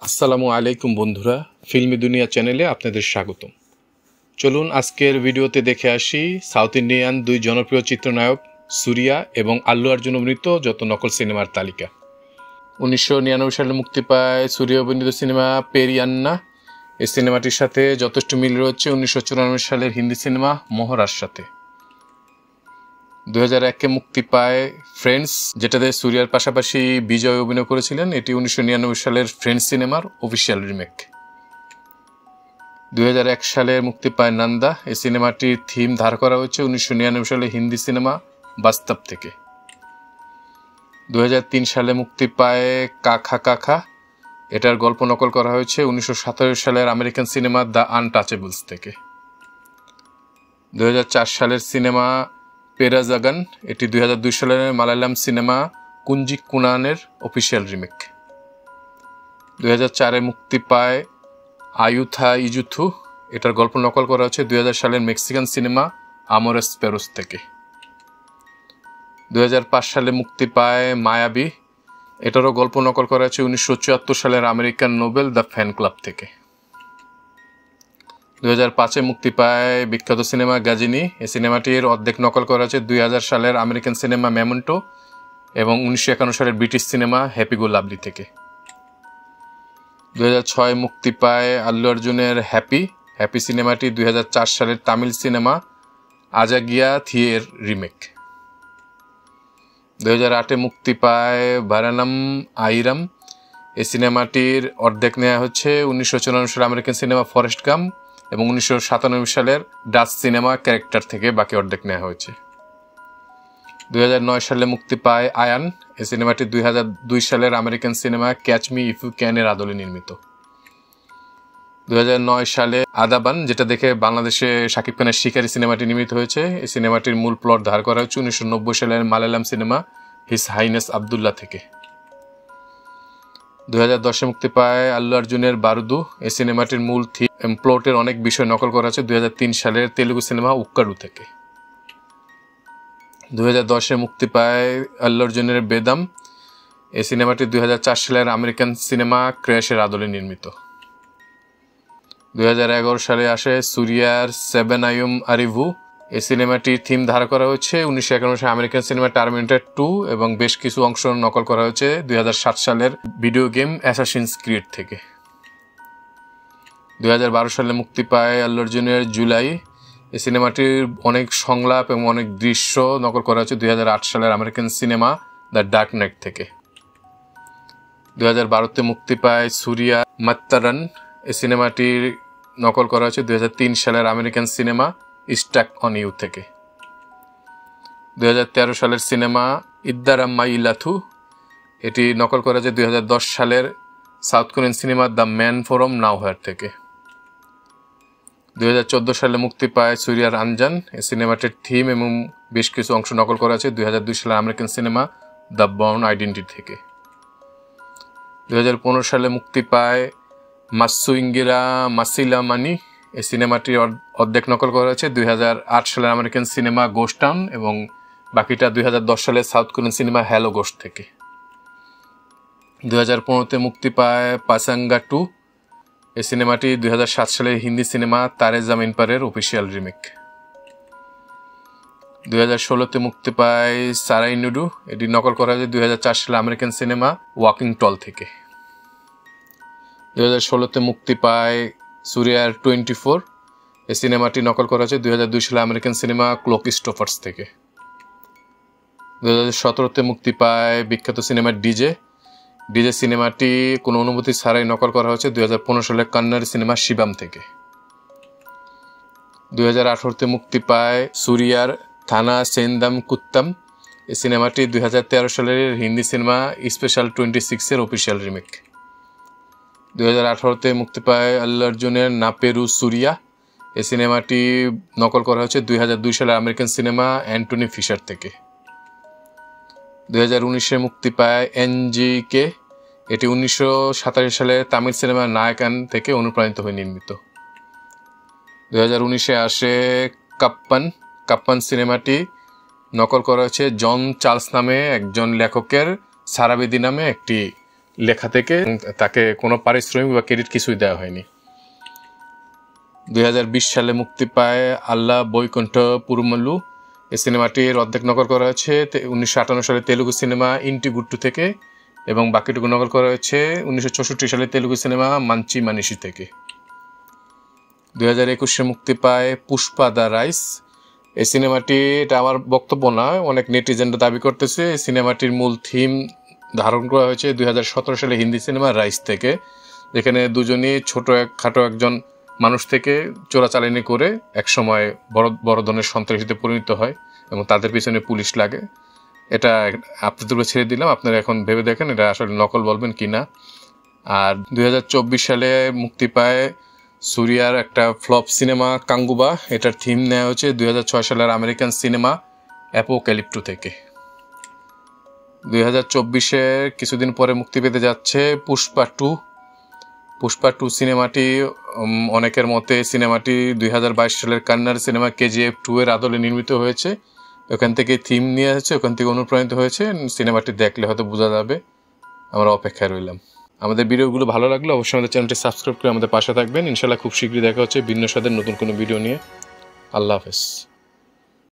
আসসালামু আলাইকুম বন্ধুরা, ফিল্মি দুনিয়া চ্যানেলে আপনাদের স্বাগতম। চলুন আজকের ভিডিওতে দেখে আসি সাউথ ইন্ডিয়ান দুই জনপ্রিয় চিত্রনায়ক সুরিয়া এবং আল্লু অর্জুন অভিনীত যত নকল সিনেমার তালিকা। 1999 সালে মুক্তি পায় সুরিয়া অভিনীত সিনেমা পেরিয়ান্না। এই সিনেমাটির সাথে যথেষ্ট মিল রয়েছে 1994 সালের হিন্দি সিনেমা মহড়ার সাথে। 2001-এ মুক্তি পায় ফ্রেন্ডস, যেটাতে সুরিয়ার পাশাপাশি বিজয় অভিনয় করেছিলেন। এটি 1999 সালের ফ্রেন্ডস সিনেমার অফিসিয়াল রিমেক। 2001 সালে মুক্তি পায় নন্দা। এই সিনেমাটির থিম ধার করা হয়েছে 1999 সালে হিন্দি সিনেমা বাস্তব থেকে। 2003 সালে মুক্তি পায় কাখা কাখা। এটার গল্প নকল করা হয়েছে 1917 সালের আমেরিকান সিনেমা দ্য আনটাচেবলস থেকে। 2004 সালের সিনেমা পেরাজাগান, এটি 2002 সালের মালায়ালাম সিনেমা কুঞ্জিক কুনানের অফিসিয়াল রিমেক। 2004-এ মুক্তি পায় আয়ুথা ইজুথু। এটার গল্প নকল করা হচ্ছে 2000 সালের মেক্সিকান সিনেমা আমোরেস পেরোস থেকে। 2005 সালে মুক্তি পায় মায়াবী। এটারও গল্প নকল করা হচ্ছে 1974 সালের American Nobel the fan club থেকে। 2005-এ মুক্তি পায় বিখ্যাত সিনেমা গাজিনি। এই সিনেমাটির অর্ধেক নকল করা হচ্ছে 2000 সালের আমেরিকান সিনেমা মেমেন্টো এবং 1951 সালের ব্রিটিশ সিনেমা হ্যাপি গো লাভলি থেকে। 2006-এ মুক্তি পায় আল্লু অর্জুনের হ্যাপি সিনেমাটি 2004 সালের তামিল সিনেমা আজাগিয়া থিয়ের রিমেক। 2008-এ মুক্তি পায় ভারানাম আইরাম। এই সিনেমাটির অর্ধেক নেওয়া হচ্ছে 1994 সালের আমেরিকান সিনেমা ফরেস্ট গাম্প এবং 1997 সালের ডাচ সিনেমা ক্যারেক্টার থেকে বাকি অর্ধেক নেওয়া হয়েছে। 2009 সালে মুক্তি পায় আয়ান। এই সিনেমাটি 2002 সালের American cinema catch me if you can এর আদলে নির্মিত। 2009 সালে আদাবান, যেটা দেখে বাংলাদেশে শাকিব খানের শিকারী সিনেমাটি নির্মিত হয়েছে। এই সিনেমাটির মূল প্লট ধার করা হচ্ছে 1990 সালের মালায়ালাম সিনেমা হিস হাইনেস আবদুল্লাহ থেকে। 2010-এ মুক্তি পায় আল্লু অর্জুনের বারুদু। এই সিনেমাটির মূল থিম প্লটের অনেক বিষয় নকল করা হচ্ছে 2003 সালের তেলুগু সিনেমা উক্কাডু থেকে। 2010-এ মুক্তি পায় আল্লু অর্জুনের বেদাম। এই সিনেমাটি 2004 সালের আমেরিকান সিনেমা ক্র্যাশের আদলে নির্মিত। 2011 সালে আসে সুরিয়ার সেভেন আয়ুম আরিভু। এই সিনেমাটির থিম ধারা করা হয়েছে 1951 সালে আমেরিকান সিনেমা টার্মিনেটর 2 এবং বেশ কিছু অংশ নকল করা হয়েছে 2007 সালের ভিডিও গেম অ্যাসাসিনস ক্রিড থেকে। 2012 সালে মুক্তি পায় আল্লু অর্জুনের জুলাই। এই সিনেমাটির অনেক সংলাপ এবং অনেক দৃশ্য নকল করা হয়েছে 2008 সালের American cinema the dark night থেকে। 2012-তে মুক্তি পায় সুরিয়া মাত্তারান। এই সিনেমাটির নকল করা হয়েছে 2003 সালের American cinema stuck on you থেকে। 2013 সালের সিনেমা ইদ্দারাম্মাই লাথু। এটি নকল করা হয়েছে 2010 সালের South Korean cinema the man from nowhere থেকে। 2014 সালে মুক্তি পায় সুরিয়ার আনজান। এই সিনেমাটির থিম এবং বেশ কিছু অংশ নকল করা হয়েছে 2002 সালের American cinema the burn identity থেকে। 2015 সালে মুক্তি পায় মাসুইঙ্গিরা মাসিলামানি। এই সিনেমাটির অর্ধেক নকল করা হয়েছে 2008 সালের আমেরিকান সিনেমা গোস্ট টাউন এবং বাকিটা 2010 সালের South Korean cinema hello ghost থেকে। 2015-তে মুক্তি পায় পাসাঙ্গা 2। এই সিনেমাটি 2007 সালের হিন্দি সিনেমা তারে জামিন পারের অফিসিয়াল রিমেক। 2016-তে মুক্তি পায় সারাই নুডু। এটি নকল করা হয়েছে 2004 সালের আমেরিকান সিনেমা ওয়াকিং টল থেকে। 2016-তে মুক্তি পায় সুরিয়ার 24। এই সিনেমাটি নকল করা হয়েছে 2002 সালে আমেরিকান সিনেমা ক্লক স্টোফার্স থেকে। 2017-তে মুক্তি পায় বিখ্যাত সিনেমা ডিজে সিনেমাটি কোনো অনুমতি ছাড়াই নকল করা হয়েছে 2015 সালের কন্নড় সিনেমা শিবাম থেকে। 2018-তে মুক্তি পায় সুরিয়ার থানা সেন্দাম কুত্তাম। এই সিনেমাটি 2013 সালের হিন্দি সিনেমা স্পেশাল 26-এর অফিসিয়াল রিমেক। 2018-তে মুক্তি পায় আল্লু অর্জুনের নাপেরু সুরিয়া। এই সিনেমাটি নকল করা হয়েছে 2002 সালের আমেরিকান সিনেমা অ্যান্টনি ফিশার থেকে। 2019-এ মুক্তি পায় এনজিকে। এটি 1987 সালের তামিল সিনেমা নায়কান থেকে অনুপ্রাণিত হয়ে নির্মিত। 2019-এ আসে কাপ্পান সিনেমাটি নকল করা হয়েছে জন চার্লস নামে একজন লেখকের সারাবেদি নামে একটি লেখা থেকে তাকে কোনো পারিশ্রমিক বা ক্রেডিট কিছুই দেওয়া হয়নি। 2020 সালে মুক্তি পায় আল্লাহ বৈকুণ্ঠ পুরুমল্লু। এই সিনেমাটির অর্ধেক নকল করা হয়েছে 1958 সালে তেলুগু সিনেমা ইন্টি গুট্টু থেকে এবং বাকিটুকু নকল করা হয়েছে 1964 সালে তেলুগু সিনেমা মানচি মানিসি থেকে। 2021 মুক্তি পায় পুষ্পা দ্য রাইস। এই সিনেমাটি, এটা আমার বক্তব্য নয়, অনেক নেটিজেনরা দাবি করতেছে এই সিনেমাটির মূল থিম ধারণ করা হয়েছে 2017 সালে হিন্দি সিনেমা রাইস থেকে, যেখানে দুজনই খাটো একজন মানুষ থেকে চোরাচালানি করে একসময় বড় ধরনের সন্ত্রাসীতে পরিণত হয় এবং তাদের পিছনে পুলিশ লাগে। এটা আপনাদের উপরে ছেড়ে দিলাম, আপনারা এখন ভেবে দেখেন এটা আসলে নকল বলবেন কিনা। আর 2024 সালে মুক্তি পায় সুরিয়ার একটা ফ্লপ সিনেমা কাঙ্গুবা। এটার থিম নেওয়া হয়েছে 2006 সালের আমেরিকান সিনেমা অ্যাপোক্যালিপ্টো থেকে। 2024-এ কিছুদিন পরে মুক্তি পেতে যাচ্ছে পুষ্পা টু সিনেমাটি। অনেকের মতে সিনেমাটি 2022 সালের কান্নার সিনেমা KGF 2 এর আদলে নির্মিত হয়েছে। ওখান থেকে থিম নিয়ে আছে, ওখান থেকে অনুপ্রাণিত হয়েছে। সিনেমাটি দেখলে হয়তো বোঝা যাবে। আমরা অপেক্ষায় রইলাম। আমাদের ভিডিওগুলো ভালো লাগলে অবশ্যই আমাদের চ্যানেলটি সাবস্ক্রাইব করে আমাদের পাশে থাকবেন। ইনশাল্লাহ খুব শীঘ্রই দেখা হচ্ছে ভিন্ন স্বাদের নতুন কোনো ভিডিও নিয়ে। আল্লাহ হাফেজ।